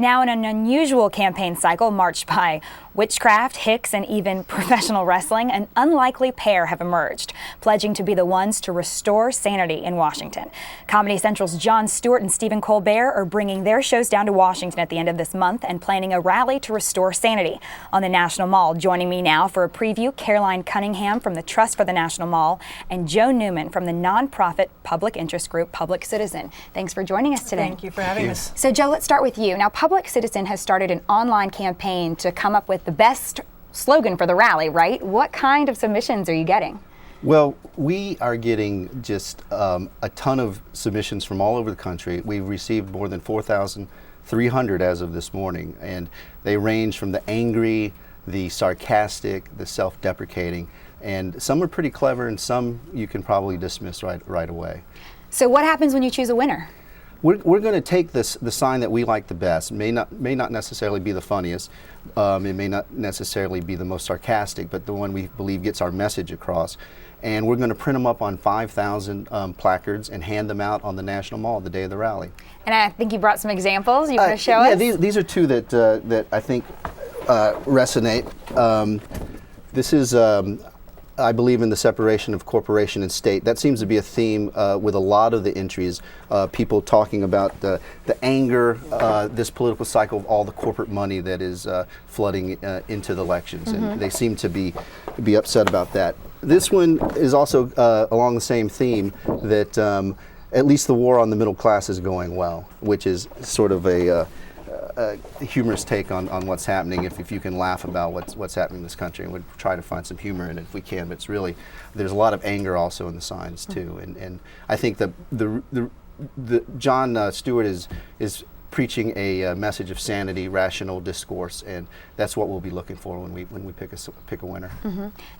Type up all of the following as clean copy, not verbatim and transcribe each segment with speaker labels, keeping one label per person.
Speaker 1: Now, in an unusual campaign cycle marked by witchcraft, hicks, and even professional wrestling, an unlikely pair have emerged, pledging to be the ones to restore sanity in Washington. Comedy Central's Jon Stewart and Stephen Colbert are bringing their shows down to Washington at the end of this month and planning a rally to restore sanity on the National Mall. Joining me now for a preview, Cunningham from the Trust for the National Mall and Joe Newman from the nonprofit public interest group Public Citizen. Thanks for joining us today.
Speaker 2: Thank you for having us.
Speaker 1: So Joe, let's start with you. Now, Public Citizen has started an online campaign to come up with the best slogan for the rally, right? What kind of submissions are you getting?
Speaker 3: Well, we are getting just a ton of submissions from all over the country. We've received more than 4,300 as of this morning, and they range from the angry, the sarcastic, the self-deprecating, and some are pretty clever and some you can probably dismiss right away.
Speaker 1: So what happens when you choose a winner?
Speaker 3: We're going to take the sign that we like the best. May not necessarily be the funniest. It may not necessarily be the most sarcastic, but the one we believe gets our message across. And we're going to print them up on 5,000 placards and hand them out on the National Mall the day of the rally.
Speaker 1: And I think you brought some examples. You want to show us?
Speaker 3: Yeah, these are two that I think resonate. This is. I believe in the separation of corporation and state. That seems to be a theme with a lot of the entries. People talking about the anger, this political cycle of all the corporate money that is flooding into the elections, and they seem to be upset about that. This one is also along the same theme, that at least the war on the middle class is going well, which is sort of a humorous take on what's happening, if you can laugh about what's happening in this country, and we'd try to find some humor in it if we can. But it's really, there's a lot of anger also in the signs too, and I think the Jon Stewart is preaching a message of sanity, rational discourse, and that's what we'll be looking for when we pick a winner.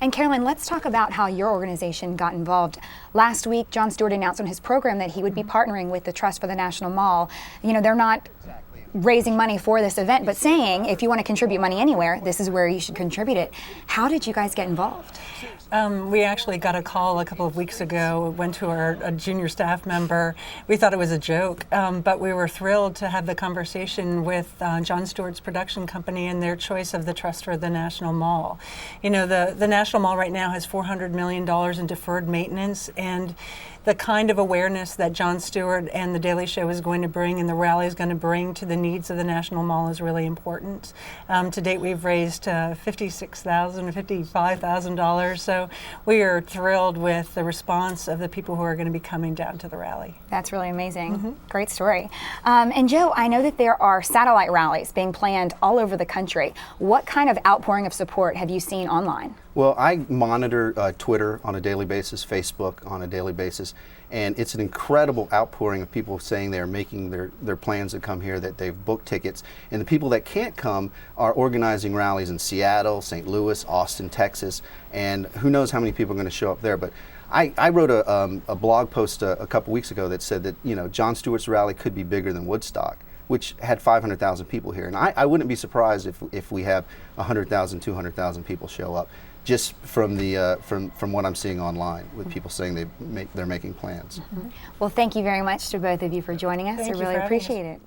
Speaker 1: And Carolyn, let's talk about how your organization got involved. Last week, Jon Stewart announced on his program that he would be partnering with the Trust for the National Mall. You know, they're not raising money for this event, but saying if you want to contribute money anywhere, this is where you should contribute it. How did you guys get involved?
Speaker 2: We actually got a call a couple of weeks ago, went to a junior staff member. We thought it was a joke, but we were thrilled to have the conversation with Jon Stewart's production company and their choice of the Trust for the National Mall. You know, the National Mall right now has $400 million in deferred maintenance, and the kind of awareness that Jon Stewart and the Daily Show is going to bring and the rally is going to bring to the needs of the National Mall is really important. To date, we've raised $56,000 to $55,000, so we are thrilled with the response of the people who are going to be coming down to the rally.
Speaker 1: That's really amazing. Great story. And Joe, I know that there are satellite rallies being planned all over the country. What kind of outpouring of support have you seen online?
Speaker 3: Well, I monitor Twitter on a daily basis, Facebook on a daily basis, and it's an incredible outpouring of people saying they're making their plans to come here, that they've booked tickets. And the people that can't come are organizing rallies in Seattle, St. Louis, Austin, Texas, and who knows how many people are going to show up there. But I wrote a blog post a couple weeks ago that said that, you know, Jon Stewart's rally could be bigger than Woodstock, which had 500,000 people here. And I wouldn't be surprised if we have 100,000, 200,000 people show up, just from the from what I'm seeing online with people saying they're making plans.
Speaker 1: Well, thank you very much to both of you for joining us. I really appreciate it.